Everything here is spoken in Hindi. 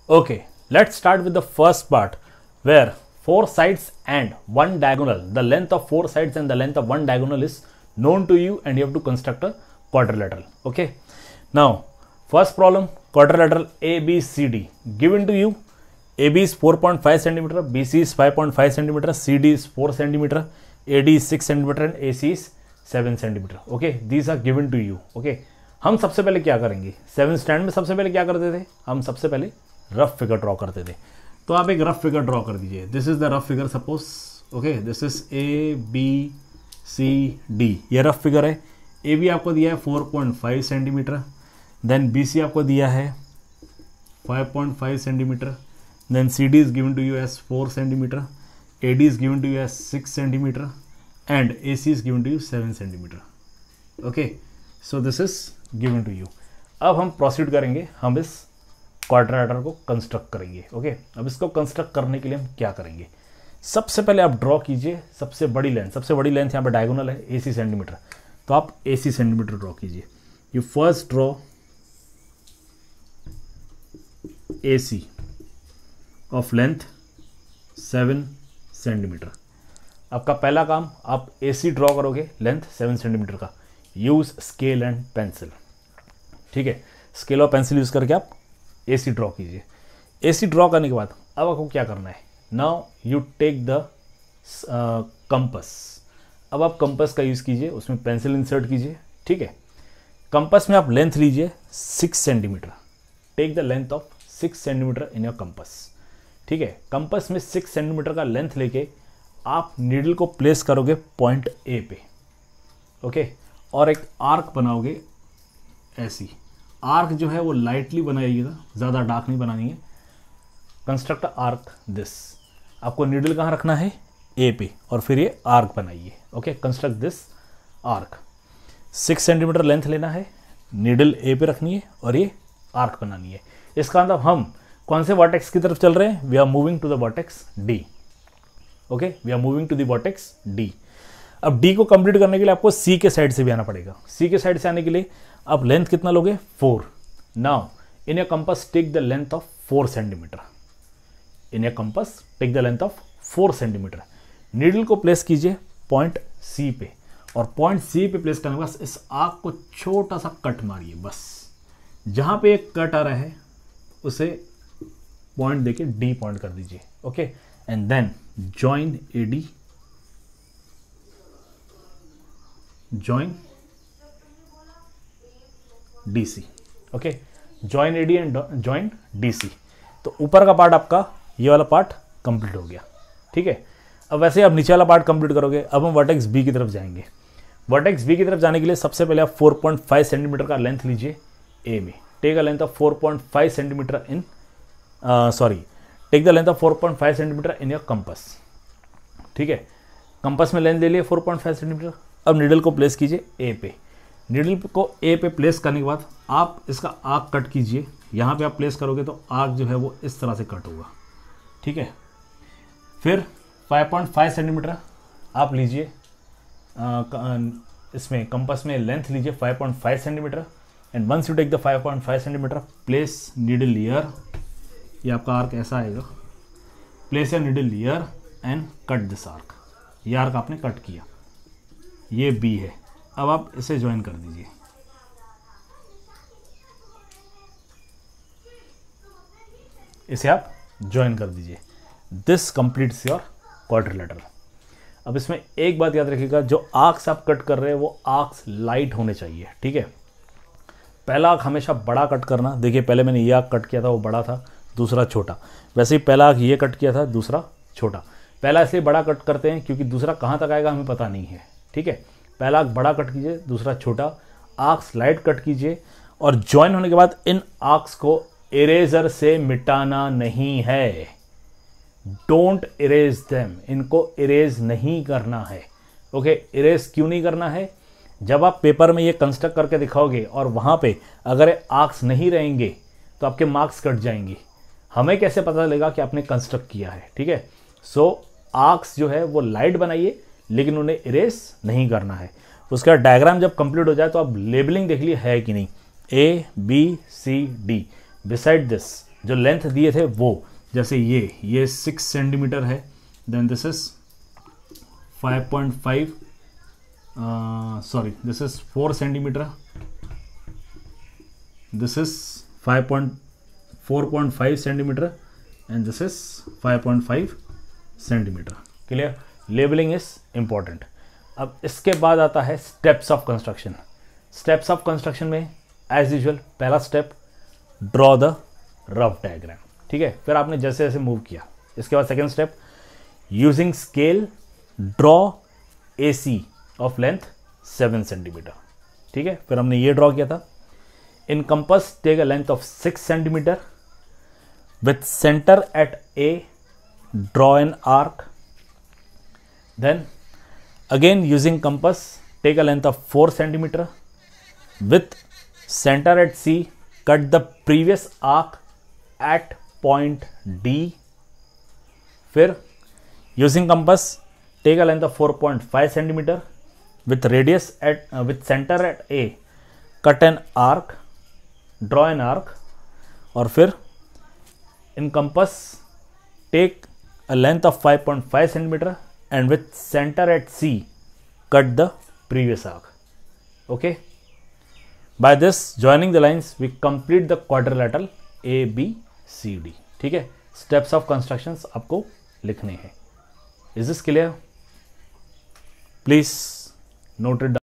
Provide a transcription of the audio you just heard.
Okay, let's start with the first part where four sides and one diagonal, the length of four sides and the length of one diagonal is known to you and you have to construct a quadrilateral. Okay, now first problem, quadrilateral ABCD given to you. AB is 4.5 centimeter, BC is 5.5 centimeter, CD is 4 centimeter, AD is 6 centimeter and AC is 7 centimeter. Okay, these are given to you. Okay, हम सबसे पहले क्या करेंगे, 7th स्टैंडर्ड में सबसे पहले क्या करते थे, हम सबसे पहले रफ फिगर ड्रॉ करते थे. तो आप एक रफ फिगर ड्रॉ कर दीजिए. This is the rough figure suppose. Okay, this is ABCD, ये रफ फिगर है. AB आपको दिया है 4.5 सेंटीमीटर, देन BC आपको दिया है 5.5 centimetre, then CD is given to you as 4 centimeter, AD is given to you as 6 centimeter and AC is given to you 7 centimeter. Okay, so this is given to you. अब हम प्रोसीड करेंगे, हम इस क्वाड्रिलेटरल को कंस्ट्रक्ट करेंगे. ओके, अब इसको कंस्ट्रक्ट करने के लिए हम क्या करेंगे, सबसे पहले आप ड्रॉ कीजिए सबसे बड़ी लेंथ. सबसे बड़ी लेंथ यहाँ पे डायगोनल है AC सेंटीमीटर, तो आप AC सेंटीमीटर ड्रॉ कीजिए. You first draw AC of length 7 centimetre. आपका पहला काम, आप AC ड्रॉ करोगे लेंथ 7 सेंटीमीटर का. Use scale and pencil. ठीक है, स्केल और पेंसिल यूज करके आप AC ड्रॉ कीजिए. AC ड्रॉ करने के बाद अब आपको क्या करना है, now you take the compass. अब आप कंपस का यूज कीजिए, उसमें पेंसिल इंसर्ट कीजिए. ठीक है, कंपस में आप लेंथ लीजिए 6 centimetre. Take the length of 6 centimetre in your compass. ठीक है, कंपस में 6 सेंटीमीटर का लेंथ लेके आप नीडल को प्लेस करोगे पॉइंट A पे. ओके, और एक आर्क बनाओगे ऐसी. आर्क जो है वो लाइटली बनाइएगा, ज़्यादा डार्क नहीं बनानी है. Construct arc this. आपको नीडल कहाँ रखना है, A पे, और फिर ये आर्क बनाइए. Okay, construct this arc. 6 centimetre length लेना है, नीडल A पे रखनी है और ये आर्क बनानी है. इसका मतलब हम कौन से वर्टेक्स की तरफ चल रहे हैं, we are moving to the vertex D. Okay, we are moving to the vertex D. अब D को कंप्लीट करने के लिए आपको C के साइड से भी आना पड़ेगा. C के साइड से आने के लिए आप लेंथ कितना लोगे, 4. Now in a compass take the length of 4 centimetre. In a compass take the length of 4 centimetre. Needle को प्लेस कीजिए पॉइंट C पे, और पॉइंट C पे प्लेस करने के बाद इस आर्क को छोटा सा कट मारिए. बस जहां पे एक कट आ रहा है उसे पॉइंट देके D पॉइंट कर दीजिए. Okay, and then join AD, join DC. Okay, join AD and join DC. तो ऊपर का पार्ट आपका ये वाला पार्ट कंप्लीट हो गया. ठीक है, अब वैसे आप नीचे वाला पार्ट कंप्लीट करोगे. अब हम वर्टेक्स B की तरफ जाएंगे. वर्टेक्स B की तरफ जाने के लिए सबसे पहले आप 4.5 सेंटीमीटर का लेंथ लीजिए A में. Take a length of 4.5 centimetre in take the length of 4.5 centimetre in your compass. ठीक है, कंपस में लेंथ ले लिए 4.5 सेंटीमीटर. अब नीडल को प्लेस कीजिए A पे. नीडल को A पे प्लेस करने के बाद आप इसका आर्क कट कीजिए. यहाँ पे आप प्लेस करोगे तो आर्क जो है वो इस तरह से कट होगा. ठीक है, फिर 5.5 सेंटीमीटर आप लीजिए, इसमें कंपस में लेंथ लीजिए 5.5 centimetre. And once you take the 5.5 centimetre, place needle here. ये आपका आर्क ऐसा आएगा. Place your needle here and cut this arc. ये आर्क आपने कट किया, ये B है. अब आप इसे ज्वाइन कर दीजिए. इसे आप ज्वाइन कर दीजिए. This completes your quadrilateral. अब इसमें एक बात याद रखिएगा, जो आर्क्स आप कट कर रहे हैं वो आर्क्स लाइट होने चाहिए. ठीक है, पहला आर्क हमेशा बड़ा कट करना. देखिए, पहले मैंने ये आर्क कट किया था, वो बड़ा था, दूसरा छोटा. वैसे ही पहला आर्क ये कट किया था, दूसरा छोटा. पहला इसलिए बड़ा कट करते हैं क्योंकि दूसरा कहाँ तक आएगा हमें पता नहीं है. ठीक है, पहला आर्क बड़ा कट कीजिए, दूसरा छोटा. आर्क्स लाइट कट कीजिए, और ज्वाइन होने के बाद इन आर्क्स को इरेजर से मिटाना नहीं है. Don't erase them. इनको इरेज नहीं करना है. ओके, इरेज क्यों नहीं करना है, जब आप पेपर में ये कंस्ट्रक्ट करके दिखाओगे और वहाँ पे अगर आर्क्स नहीं रहेंगे तो आपके मार्क्स कट जाएंगे. हमें कैसे पता लगेगा कि आपने कंस्ट्रक्ट किया है. ठीक है, सो आर्क्स जो है वो लाइट बनाइए, लेकिन उन्हें इरेज नहीं करना है. उसका डायग्राम जब कंप्लीट हो जाए तो आप लेबलिंग देख लिए है कि नहीं. A B C D. Beside this, जो लेंथ दिए थे वो, जैसे ये 6 सेंटीमीटर है, then this is 5.5 sorry this is 4 centimetre, this is 4.5 centimetre and this is 5.5 centimetre. Clear? Labelling is important. अब इसके बाद आता है steps of construction. Steps of construction में एज यूजुअल पहला step draw the rough diagram, ठीक है। फिर आपने जैसे जैसे मूव किया, इसके बाद second step using scale draw AC of length 7 centimetre, ठीक है। फिर हमने ये ड्रॉ किया था। In compass take a length of 6 centimetre with centre at A, draw an arc. Then again using compass take a length of 4 centimeter with center at C, cut the previous arc at point D। फिर using compass take a length of 4.5 centimeter with radius at with center at A, cut an arc, draw an arc। और फिर in compass take a length of 5.5 centimeter and with center at C, cut the previous arc। Okay, by this joining the lines we complete the quadrilateral ABCD, ठीक है। steps of constructions आपको लिखने हैं। Is this clear? Please note it down।